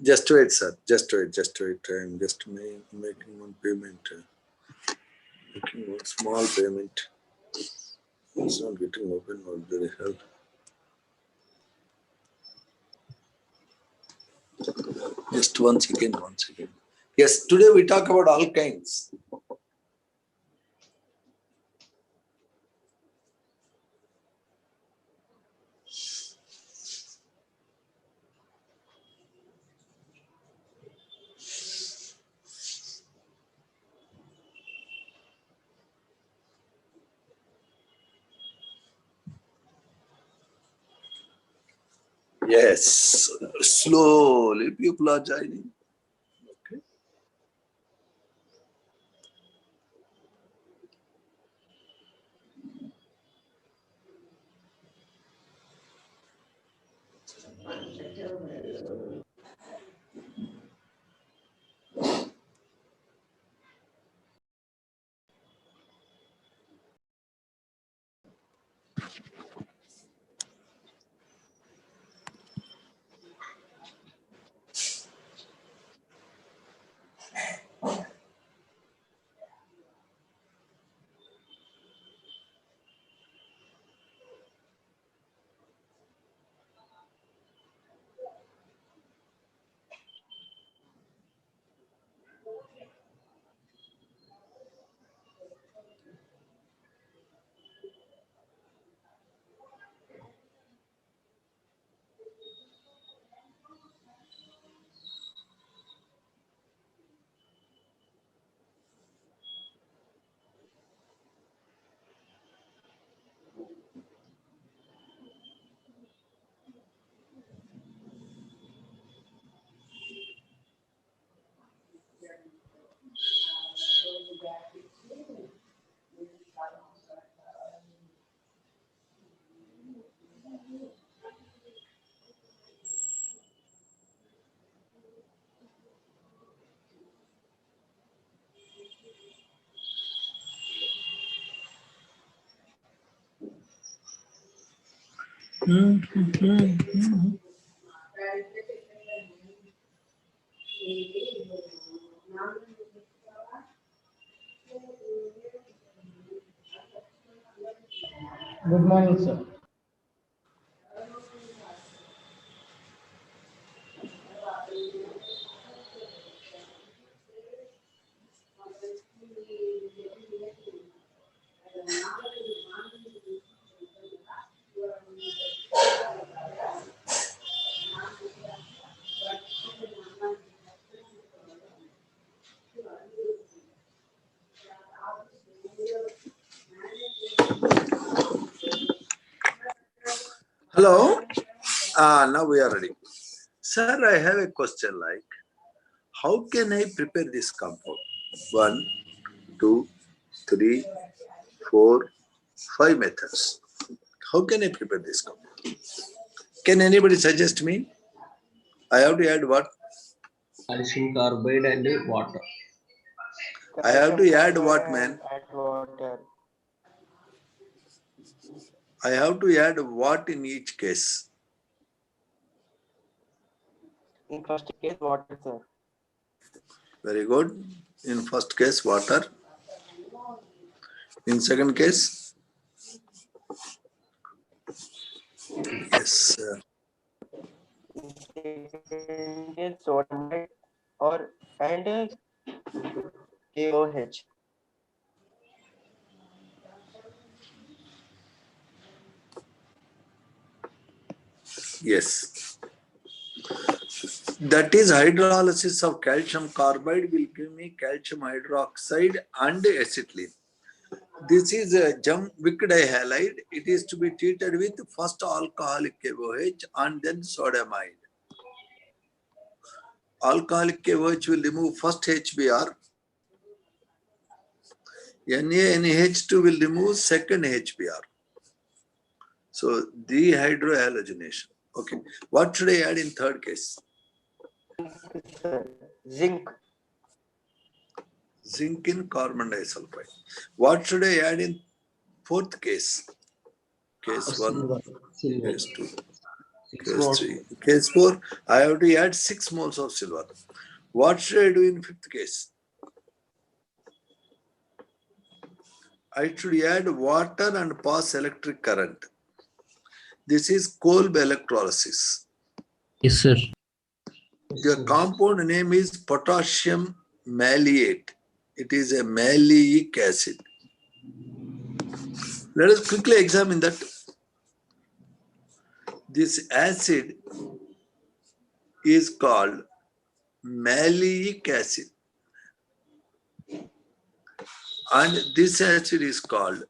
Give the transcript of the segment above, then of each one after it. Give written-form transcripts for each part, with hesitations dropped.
Just wait, sir. Just wait. I'm just making one payment. Making one small payment. It's not getting open. What the hell? Just 1 second. 1 second. Yes, today we talk about alkynes. Yes, slowly people are joining. Okay. Good morning, sir. Hello. Now we are ready. Sir, I have a question like, how can I prepare this compound? 1, 2, 3, 4, 5 methods. How can I prepare this compound? Can anybody suggest me? I have to add what? Calcium carbide and water. I have to add what, man? Add water. I have to add what in each case? In first case, water, sir. Very good. In first case, water. In second case? Yes, sir. In second case, sodium or and KOH. Yes. That is hydrolysis of calcium carbide will give me calcium hydroxide and acetylene. This is a wick dihalide. It is to be treated with first alcoholic KOH and then sodiamide. Alcoholic KOH will remove first HBr. NaNH2 will remove second HBr. So dehydrohalogenation. Okay. What should I add in third case? Zinc. Zinc in carbon disulfide. What should I add in Fourth case. Case 1, Silver. Silver. case 2, 6 case moles. 3. Case 4, I have to add 6 moles of silver. What should I do in fifth case? I should add water and pass electric current. This is Kolb electrolysis. Yes, sir. The compound name is potassium maleate. It is a maleic acid. Let us quickly examine that. This acid is called maleic acid, and this acid is called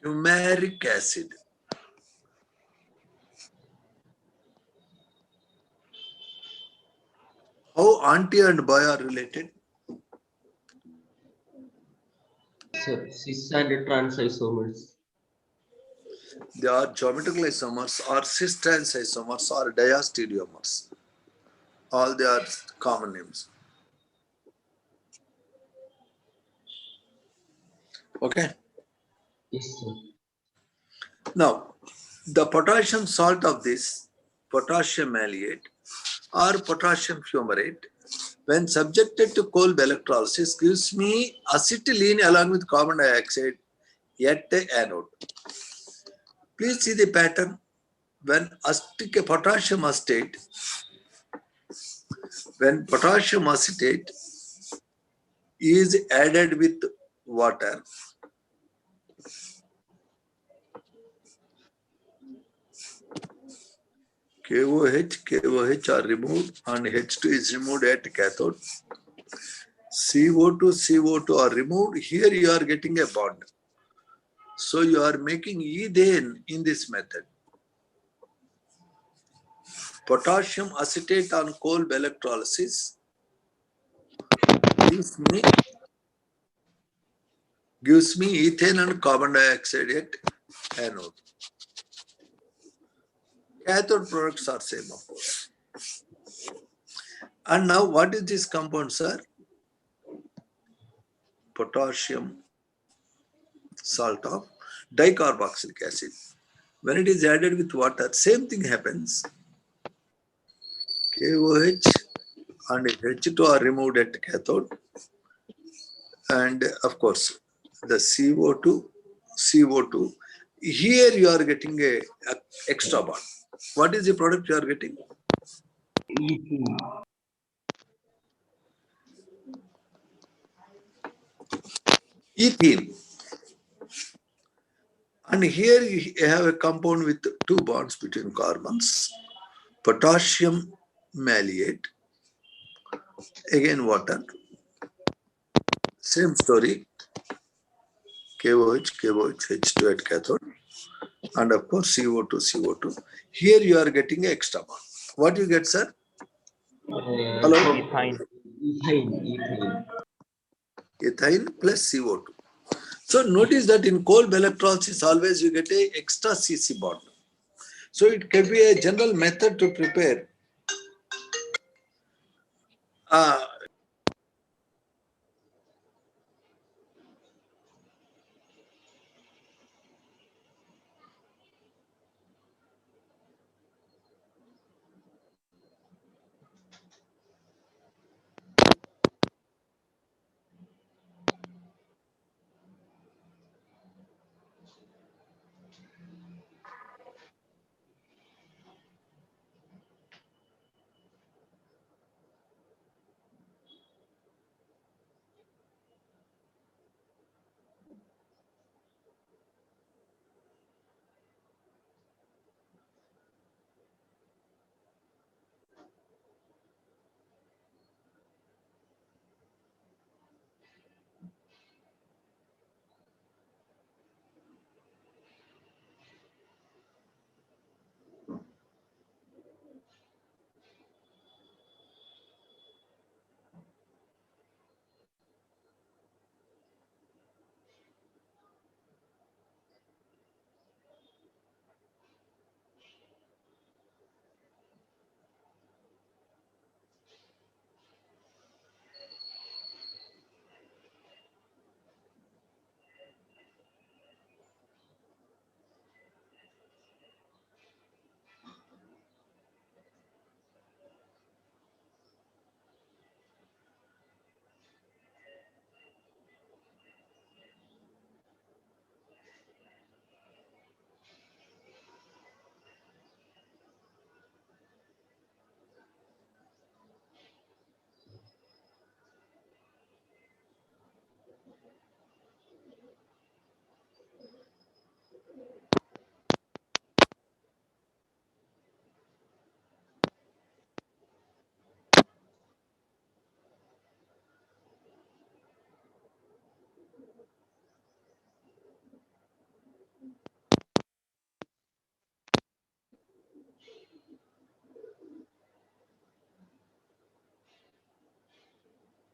fumaric acid. How anti and bi are related? Sir, cis and trans isomers. They are geometrical isomers or cis trans isomers or diastereomers. All they are common names. Okay. Yes, sir. Now, the potassium salt of this potassium maleate or potassium fumarate, when subjected to Kolb electrolysis, gives me acetylene along with carbon dioxide at the anode. Please see the pattern. When potassium acetate is added with water, KOH are removed and H2 is removed at cathode. CO2 are removed. Here you are getting a bond. So you are making ethane in this method. Potassium acetate on Kolb electrolysis gives me ethane and carbon dioxide at anode. Cathode products are same, of course. And now what is this compound, sir? Potassium salt of dicarboxylic acid. When it is added with water, same thing happens. KOH and H2 are removed at cathode. And of course, the CO2. Here you are getting a extra bond. What is the product you are getting? Ethene. Ethene. And here you have a compound with 2 bonds between carbons. Potassium maleate. Again water. Same story. KOH, H2 at cathode. And of course CO2. Here you are getting an extra bond. What you get, sir? Hello? Ethine. Ethane. Ethyl plus CO2. So notice that in Kolb electrolysis always you get a extra CC bond. So it can be a general method to prepare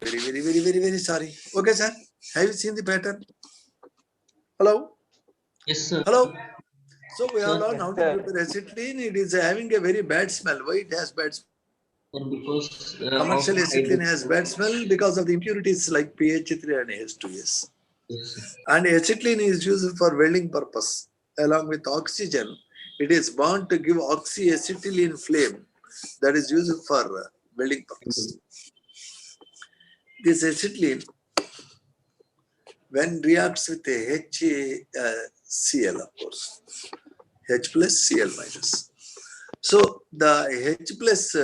Very sorry. Okay, sir. Have you seen the pattern? Hello? Yes, sir. Hello? So we have Sir. learned how to Sir. prepare acetylene. It is having a very bad smell. Why it has bad smell? Because Commercial of acetylene has hydrogen. bad smell because of the impurities like PH3 and H2S. Yes, sir. And acetylene is used for welding purpose. Along with oxygen, it is bound to give oxyacetylene flame that is used for welding purpose. This acetylene, when reacts with a HCl, of course, H plus Cl minus. So the H plus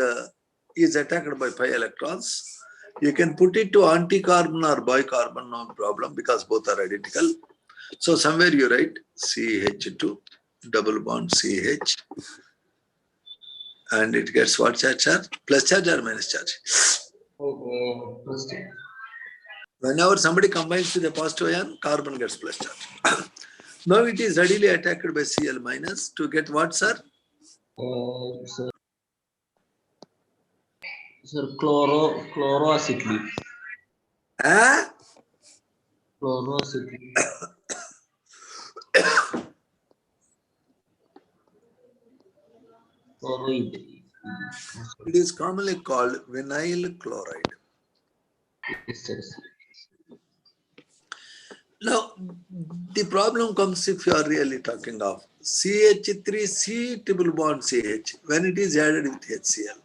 is attacked by pi electrons. You can put it to anti-carbon or bicarbon, no problem, because both are identical. So somewhere you write CH2 double bond CH, and it gets what charge? Plus charge or minus charge? First, Whenever somebody combines with a positive ion, carbon gets plus charge. Now it is readily attacked by Cl minus to get what, sir? sir, sir, chloroacetylene. Ah? Chloroacetylene. Chloroid. It is commonly called vinyl chloride. Yes, sir. Now, the problem comes if you are really talking of CH3C triple bond CH when it is added with HCl.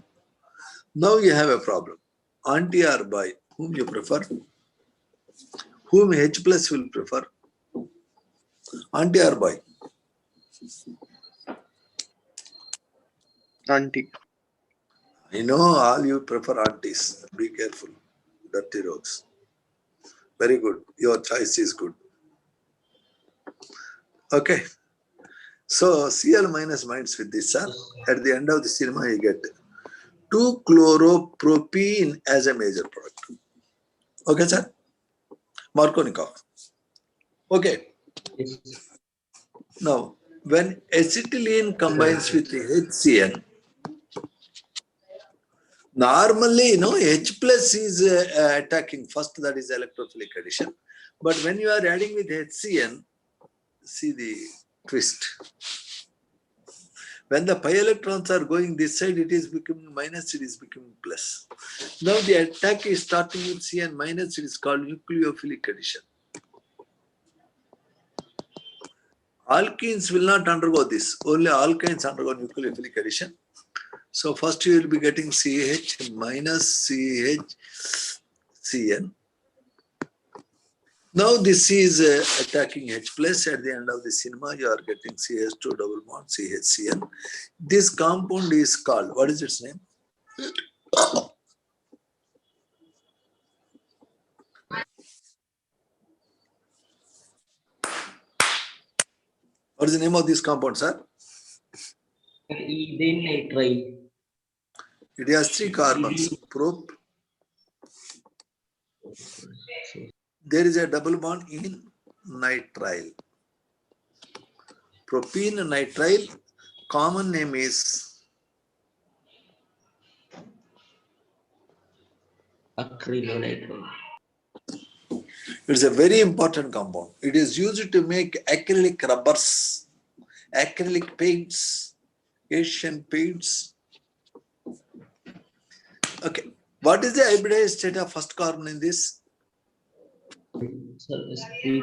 Now you have a problem. Anti or bi, whom you prefer? Whom H plus will prefer? Anti or bi? Anti. I know all you prefer antis. Be careful. Dirty rogues. Very good. Your choice is good. Okay. So Cl minus minds with this, sir. At the end of the cinema, you get 2-chloropropene as a major product. Okay, sir? Markovnikov. Okay. Yes. Now, when acetylene combines with HCN, normally, H plus is attacking first, that is electrophilic addition. But when you are adding with HCN, see the twist. When the pi electrons are going this side, it is becoming minus, it is becoming plus. Now the attack is starting with Cn minus, it is called nucleophilic addition. Alkenes will not undergo this, only alkynes undergo nucleophilic addition. So first you will be getting CH minus CH Cn. Now this is attacking H plus. At the end of the cinema, you are getting CH2 double bond CHCn. This compound is called, what is its name? What is the name of this compound, sir? Ethane nitrile. It has 3 carbons. There is a double bond in nitrile. Propene nitrile, common name is Acrylonitrile. it's a very important compound. It is used to make acrylic rubbers, acrylic paints, Asian paints. Okay. What is the hybridized state of first carbon in this? Sir, SP.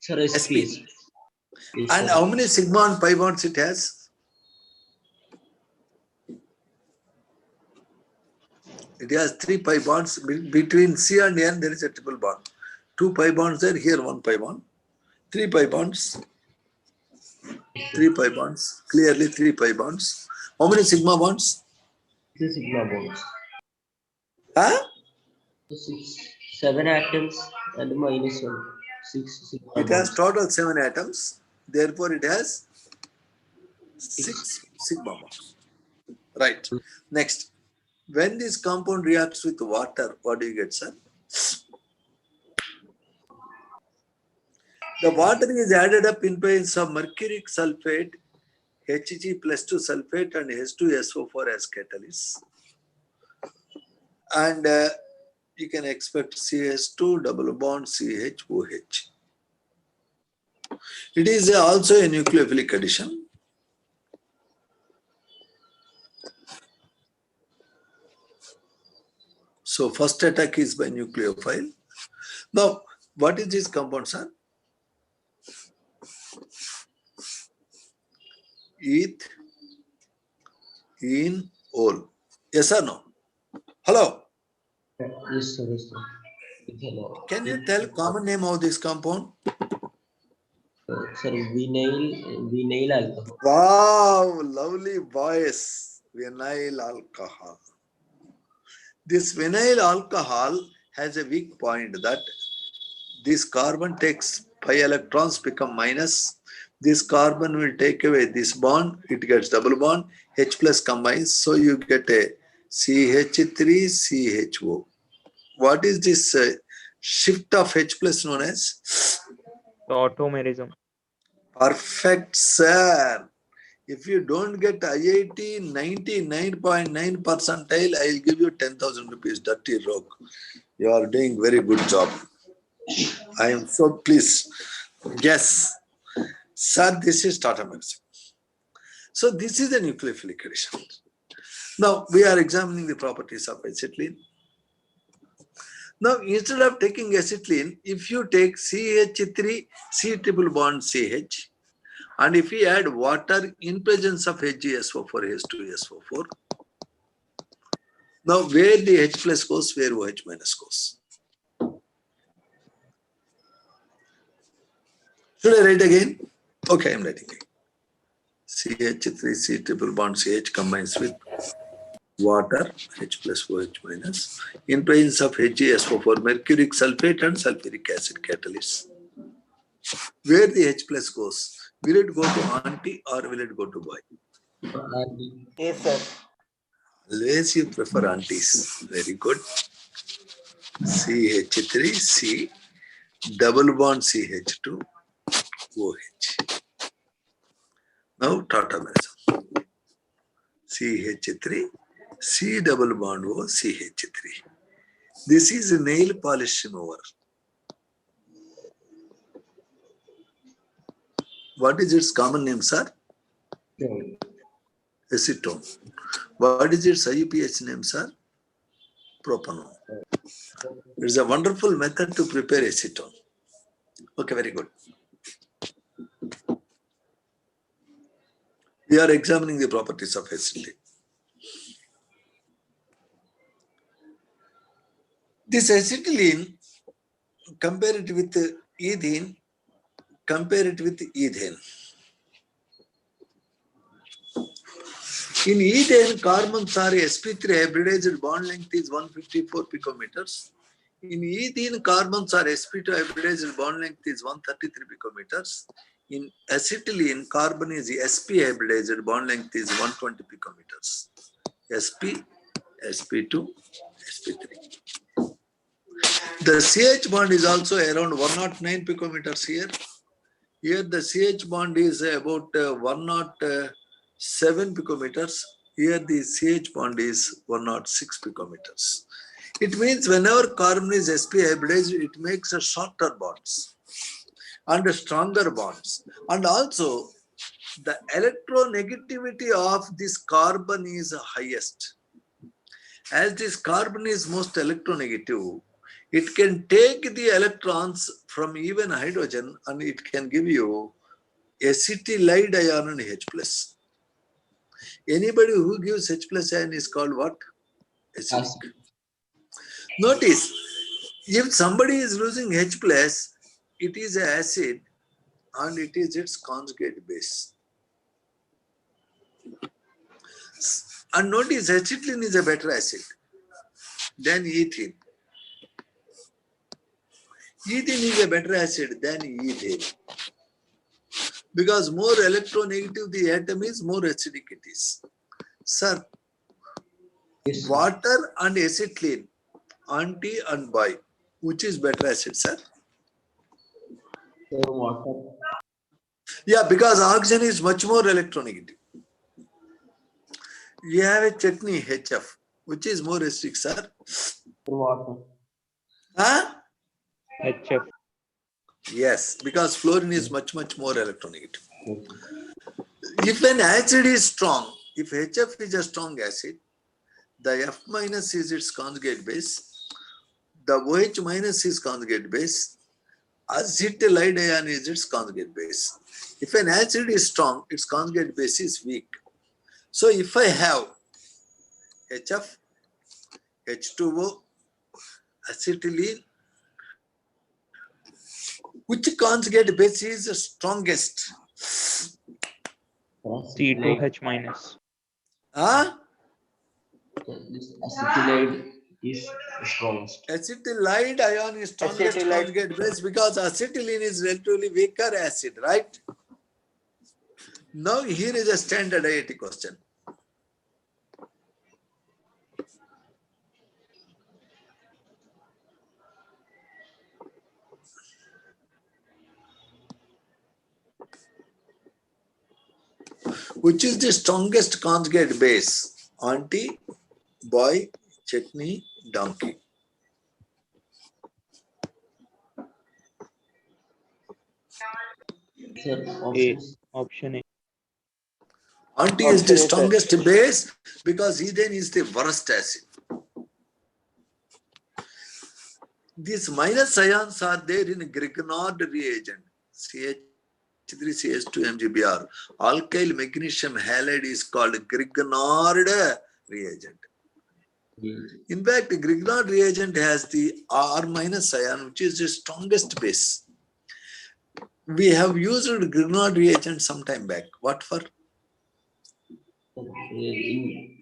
Sir, SP. SP. Yes, And sir. how many sigma and pi bonds it has? It has 3 pi bonds. Between C and N, there is a triple bond. 2 pi bonds there, here 1 pi bond. 3 pi bonds. 3 pi bonds. Clearly 3 pi bonds. How many sigma bonds? 6 sigma bonds. Huh? 7 atoms and minus 1. 6 sigma It bonds. has total 7 atoms. Therefore, it has 6 sigma bonds. Right. Next. When this compound reacts with water, what do you get, sir? The water is added up in presence of mercuric sulfate, Hg plus 2 sulfate and H2SO4 as catalyst. And you can expect CH2 double bond CHOH. It is also a nucleophilic addition. So first attack is by nucleophile. Now, what is this compound, sir? Eth, in, ol. Yes or no? Hello. Yes, sir. Yes, sir. Ethanol. Can you tell common name of this compound? Sir, vinyl alcohol. Wow, lovely boys. Vinyl alcohol. This vinyl alcohol has a weak point that this carbon takes pi electrons become minus. This carbon will take away this bond. It gets double bond. H plus combines. So you get a CH3 CHO. What is this shift of H plus known as? The automerism. Perfect, sir. If you don't get IIT 99.9 percentile, I'll give you 10,000 rupees, dirty rogue. You are doing very good job. I am so pleased. Yes. Sir, this is tautomerism. So this is the nucleophilic addition. Now we are examining the properties of acetylene. Now instead of taking acetylene, if you take CH3, C triple bond CH, and if we add water in presence of HgSO4, H2SO4, now where the H plus goes, where OH minus goes. Should I write again? Okay, I'm writing again. CH3, C triple bond CH combines with water, H plus OH minus, in presence of HgSO4, mercuric sulfate and sulfuric acid catalysts. Where the H plus goes, will it go to auntie or will it go to boy? Yes, sir. Always you prefer aunties. Very good. CH3, C, double bond CH2, OH. Now tautomerism. CH3, C double bond O, CH3. This is a nail polish remover. What is its common name, sir? Acetone. What is its IUPAC name, sir? Propanone. It's a wonderful method to prepare acetone. Okay, very good. We are examining the properties of acetylene. This acetylene, compare it with ethene, compare it with ethane. In ethane, carbons are sp3 hybridized bond length is 154 picometers. In ethene, carbons are sp2 hybridized bond length is 133 picometers. In acetylene, carbon is sp hybridized bond length is 120 picometers. Sp, sp2, sp3. The CH bond is also around 109 picometers here. Here the CH bond is about 107 picometers. Here the CH bond is 106 picometers. It means whenever carbon is sp hybridized, it makes a shorter bonds and stronger bonds. And also the electronegativity of this carbon is highest. As this carbon is most electronegative, it can take the electrons from even hydrogen and it can give you acetylide ion and H plus. Anybody who gives H plus ion is called what? Acidic. Notice, if somebody is losing H plus, it is an acid and it is its conjugate base. And notice acetylene is a better acid than ethene. Ethene is a better acid than ethane. Because more electronegative the atom is, more acidic it is. Sir, Yes, water and acetylene, auntie and boy, which is better acid, sir? water. Yeah, because oxygen is much more electronegative. You have a chutney HF, which is more acidic, sir. Water. Huh? HF. Yes, because fluorine is much more electronegative. Okay. If an acid is strong, if HF is a strong acid, the F minus is its conjugate base, the OH minus is conjugate base, acetylide ion is its conjugate base. If an acid is strong, its conjugate base is weak. So if I have HF, H2O, acetylene, which conjugate base is the strongest? C2H minus. Huh? This acetylide is the strongest. Acetylide ion is strongest Acetylide. conjugate base because acetylene is relatively weaker acid, right? Now here is a standard IIT question. Which is the strongest conjugate base? Auntie, boy, chutney, donkey. Sir, A. options. Option A. Auntie is the Option A, sir. strongest base because ethane is the worst acid. These minus ions are there in Grignard reagent, CH3CH2MgBr. Alkyl magnesium halide is called Grignard reagent. In fact, Grignard reagent has the R minus ion, which is the strongest base. We have used Grignard reagent some time back. What for? In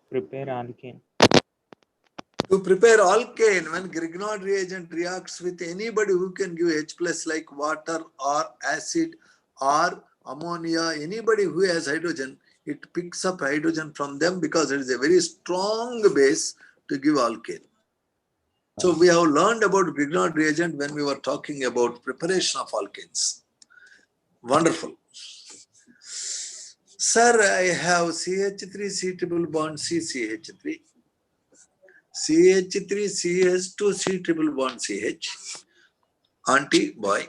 Prepare alkane. To prepare alkane, when Grignard reagent reacts with anybody who can give H plus like water or acid or ammonia, anybody who has hydrogen, it picks up hydrogen from them because it is a very strong base to give alkane. So we have learned about Grignard reagent when we were talking about preparation of alkanes. Wonderful. Sir, I have CH3 C triple bond CCH3. CH3 CH2 C triple bond CH. Auntie, boy.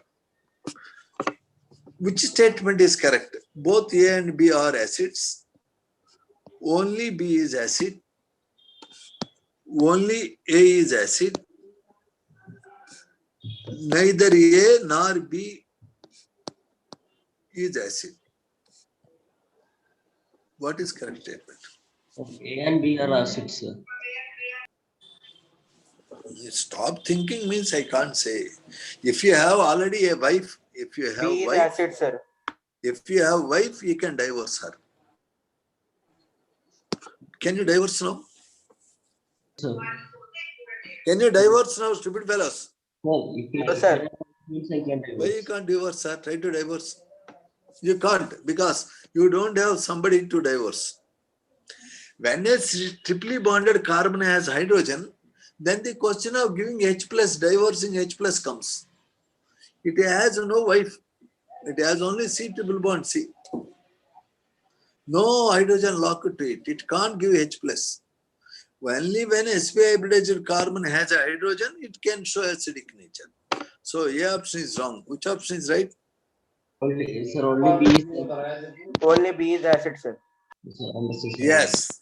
Which statement is correct? Both A and B are acids. Only B is acid. Only A is acid. Neither A nor B is acid. What is correct statement? A and B are acids, sir. Stop thinking means I can't say. If you have already a wife, if you have B is wife, acid, sir. if you have wife, you can divorce her. Can you divorce now? Sir. Can you divorce now, stupid fellows? No, if No, sir. means I can Why you can't divorce her? Try to divorce. You can't because you don't have somebody to divorce. When a triply bonded carbon has hydrogen, then the question of giving H plus, divorcing H plus comes. It has no wife. It has only C triple bond C. No hydrogen locked to it. It can't give H plus. Only when sp hybridized carbon has a hydrogen, it can show acidic nature. So A option is wrong. Which option is right? only, sir, only B is Only B is acid, sir. sir, understood, sir. Yes.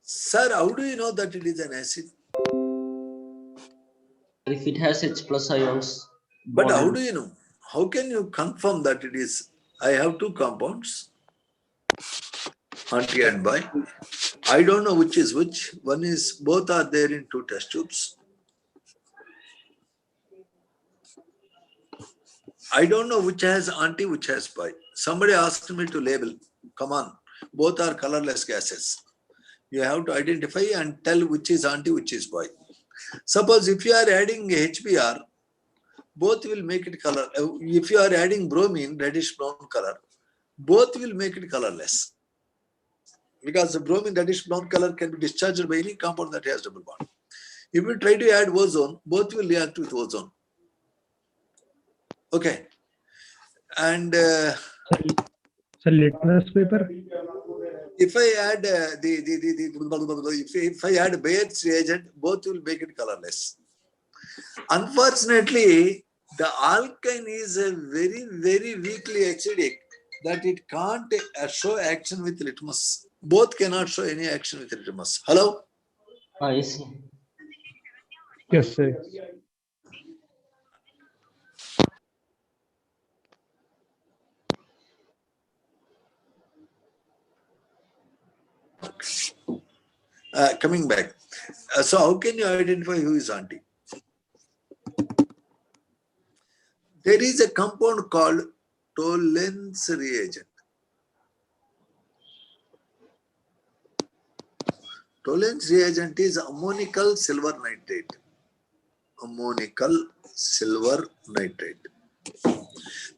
Sir, how do you know that it is an acid? If it has H plus ions. But how bond- do you know? How can you confirm that it is? I have two compounds, auntie and bi. I don't know which is which. One is, both are there in two test tubes. I don't know which has auntie, which has bi. Somebody asked me to label. Come on, both are colorless gases. You have to identify and tell which is auntie, which is bi. Suppose if you are adding HBr, both will make it color. If you are adding bromine, reddish brown color, both will make it colorless. Because the bromine reddish brown color can be discharged by any compound that has double bond. If you try to add ozone, both will react with ozone. Okay. And Sir, litmus paper. if I add if I add Bayer's reagent, both will make it colorless. Unfortunately, the alkyne is a very weakly acidic that it can't show action with litmus. Both cannot show any action with litmus. Hello? Yes, sir. Yes, sir. Coming back. So how can you identify who is auntie? There is a compound called Tollens reagent. Tollens reagent is ammonical silver nitrate. Ammonical silver nitrate.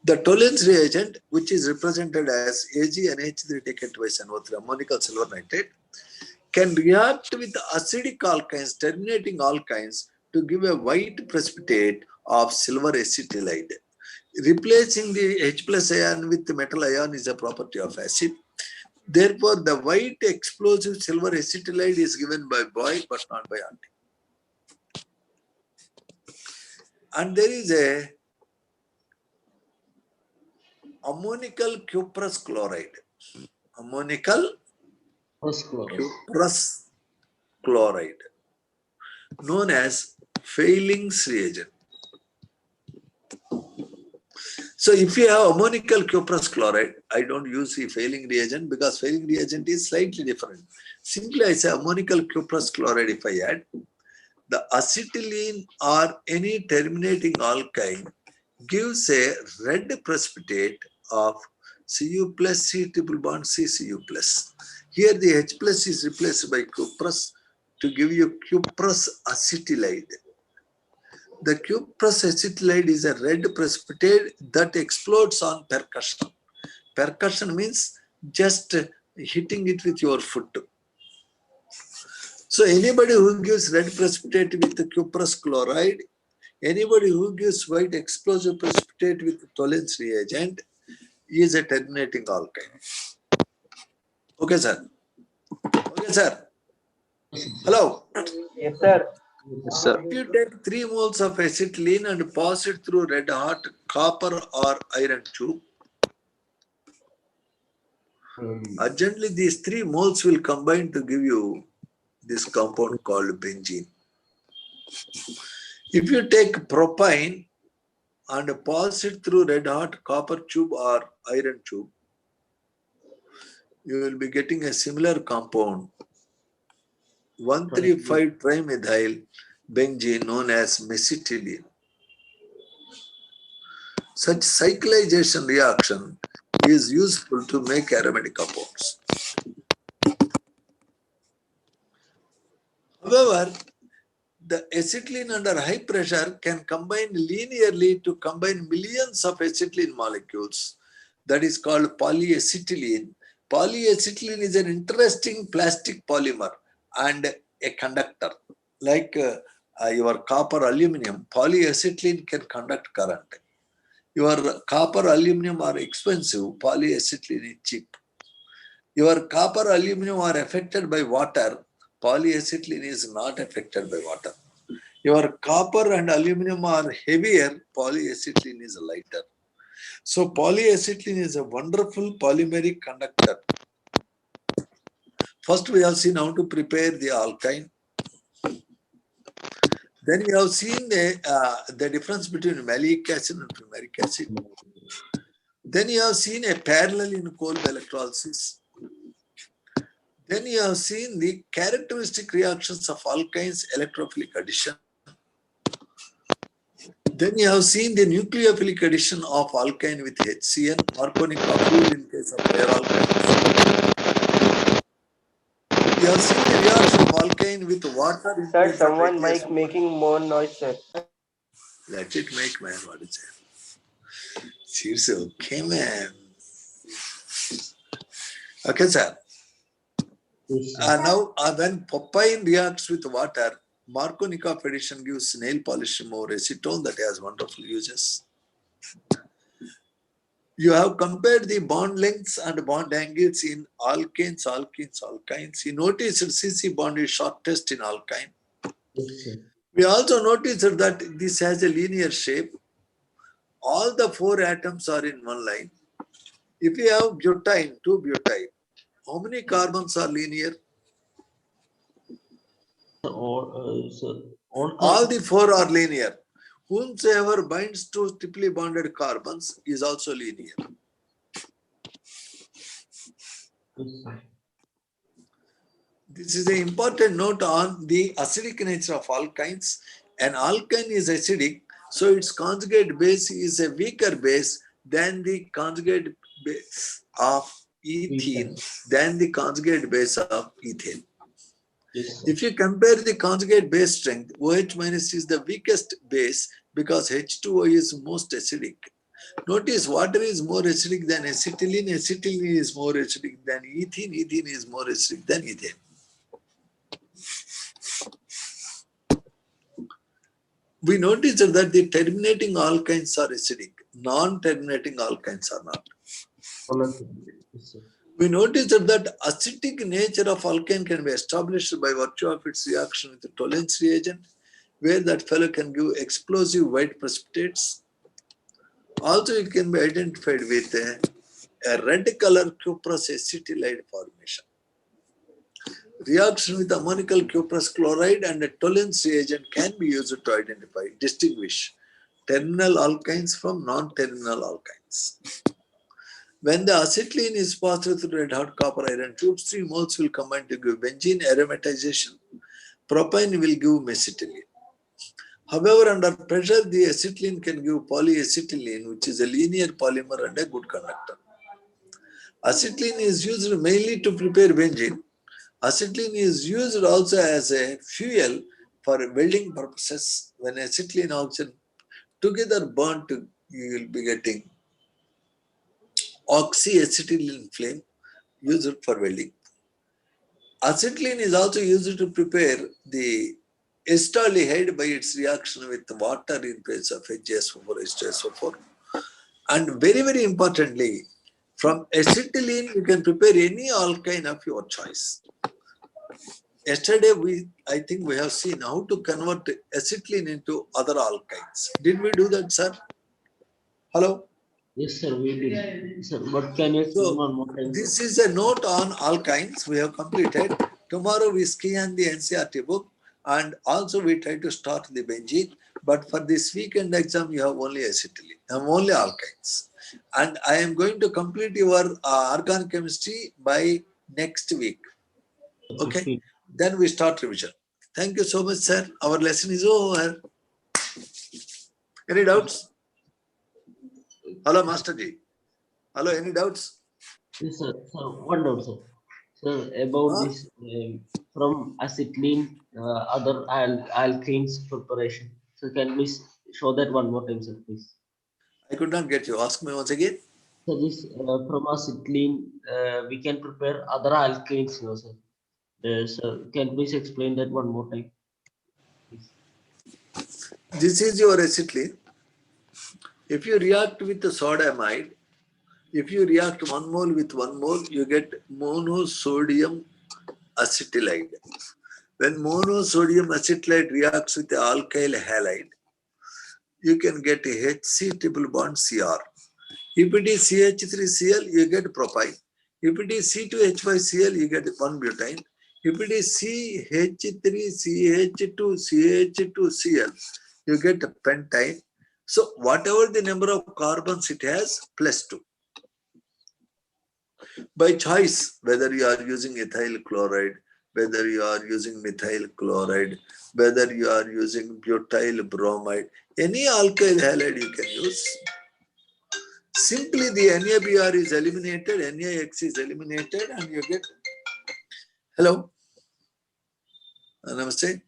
The Tollens reagent, which is represented as AgNH3 taken twice NO3, ammonical silver nitrate, can react with acidic alkynes, terminating alkynes, to give a white precipitate of silver acetylide. Replacing the H plus ion with the metal ion is a property of acid. Therefore, the white explosive silver acetylide is given by Boyle but not by auntie. And there is a ammonical cuprous chloride. Ammonical cuprous chloride, known as Fehling's reagent. So if you have ammonical cuprous chloride, I don't use the Fehling reagent because Fehling reagent is slightly different. Simply I say ammonical cuprous chloride if I add, the acetylene or any terminating alkyne gives a red precipitate of Cu plus C triple bond C Cu plus. Here the H plus is replaced by cuprous to give you cuprous acetylide. The cuprous acetylide is a red precipitate that explodes on percussion. Percussion means just hitting it with your foot. So anybody who gives red precipitate with the cuprous chloride, anybody who gives white explosive precipitate with Tollens reagent is a terminating alkyne. Okay, sir. Okay, sir. Hello. Yes, sir. Yes, sir. If you take 3 moles of acetylene and pass it through red hot copper or iron tube, urgently these 3 moles will combine to give you this compound called benzene. If you take propine and pass it through red hot copper tube or iron tube, you will be getting a similar compound, 1,3,5-trimethyl benzene, known as mesitylene. Such cyclization reaction is useful to make aromatic compounds. However, the acetylene under high pressure can combine linearly to combine millions of acetylene molecules. That is called polyacetylene. Polyacetylene is an interesting plastic polymer and a conductor. Like your copper aluminum, polyacetylene can conduct current. Your copper aluminum are expensive, polyacetylene is cheap. Your copper aluminum are affected by water, polyacetylene is not affected by water. Your copper and aluminum are heavier, polyacetylene is lighter. So polyacetylene is a wonderful polymeric conductor. First we have seen how to prepare the alkyne. Then we have seen the difference between malic acid and fumaric acid. Then you have seen a parallel in cold electrolysis. Then you have seen the characteristic reactions of alkynes, electrophilic addition. Then you have seen the nucleophilic addition of alkyne with HCN, Markovnikov rule in case of rare alkynes. You have seen the reaction of alkyne with water in Sir, case of someone aqueous might making more noise, sir. Let it make, man. What is it? It's okay, man. Okay, sir. Yes, sir. Now, when propine reacts with water, Markovnikov addition gives nail polish remover acetone that has wonderful uses. You have compared the bond lengths and bond angles in alkanes, alkenes, alkynes. You notice that CC bond is shortest in alkyne. Yes, sir. We also noticed that this has a linear shape. All the 4 atoms are in one line. If you have butane, 2-butyne, how many carbons are linear? All the 4 are linear. Whomsoever binds to triply bonded carbons is also linear. Yes, sir. This is an important note on the acidic nature of alkynes. An alkyne is acidic, so its conjugate base is a weaker base than the conjugate base of ethene, than the conjugate base of ethane. Yes, sir. If you compare the conjugate base strength, OH minus is the weakest base because H2O is most acidic. Notice water is more acidic than acetylene, acetylene is more acidic than ethene, ethene is more acidic than ethane. We notice that the terminating alkynes are acidic, non-terminating alkynes are not. Yes, sir. We notice that acidic nature of alkane can be established by virtue of its reaction with the Tollens reagent, where that fellow can give explosive white precipitates. Also, it can be identified with a red color cuprous acetylide formation. Reaction with ammonical cuprous chloride and a Tollens reagent can be used to identify, distinguish terminal alkynes from non-terminal alkynes. When the acetylene is passed through red hot copper iron tubes, 3 moles will combine to give benzene aromatization. Propane will give mesitylene. However, under pressure, the acetylene can give polyacetylene, which is a linear polymer and a good conductor. Acetylene is used mainly to prepare benzene. Acetylene is used also as a fuel for welding purposes. When acetylene and oxygen together burnt, you will be getting oxyacetylene flame used for welding. Acetylene is also used to prepare the acetaldehyde by its reaction with water in place of HSO4, H2SO4. And very, very importantly, from acetylene, you can prepare any alkyne of your choice. Yesterday, I think we have seen how to convert acetylene into other alkynes. Did we do that, sir? Hello? Yes, sir, we did. Sir, but can you explain one more time? This is a note on alkynes we have completed. Tomorrow we scan the NCERT book and also we try to start the benzene. But for this weekend exam, you have only acetylene, only alkynes. And I am going to complete your organic chemistry by next week. Okay? Then we start revision. Thank you so much, sir. Our lesson is over. Any doubts? Hello, Master Ji. Hello, any doubts? Yes, sir. Sir, one doubt, sir. Sir, about this from acetylene, other alkanes preparation. So can you please show that one more time, sir, please? I could not get you. Ask me once again. So this from acetylene, we can prepare other alkanes, no, sir. Sir, can you please explain that one more time, please? This is your acetylene. If you react with the sodiamide, if you react 1 mole with 1 mole, you get monosodium acetylide. When monosodium acetylide reacts with the alkyl halide, you can get a HC triple bond Cr. If it is CH3Cl, you get propyne. If it is C2H5Cl, you get 1-butane. If it is CH3CH2CH2Cl, you get pentyne. So whatever the number of carbons it has, plus 2. By choice, whether you are using ethyl chloride, whether you are using methyl chloride, whether you are using butyl bromide, any alkyl halide you can use. Simply the NaBr is eliminated, NaX is eliminated, and you get. Hello. Namaste.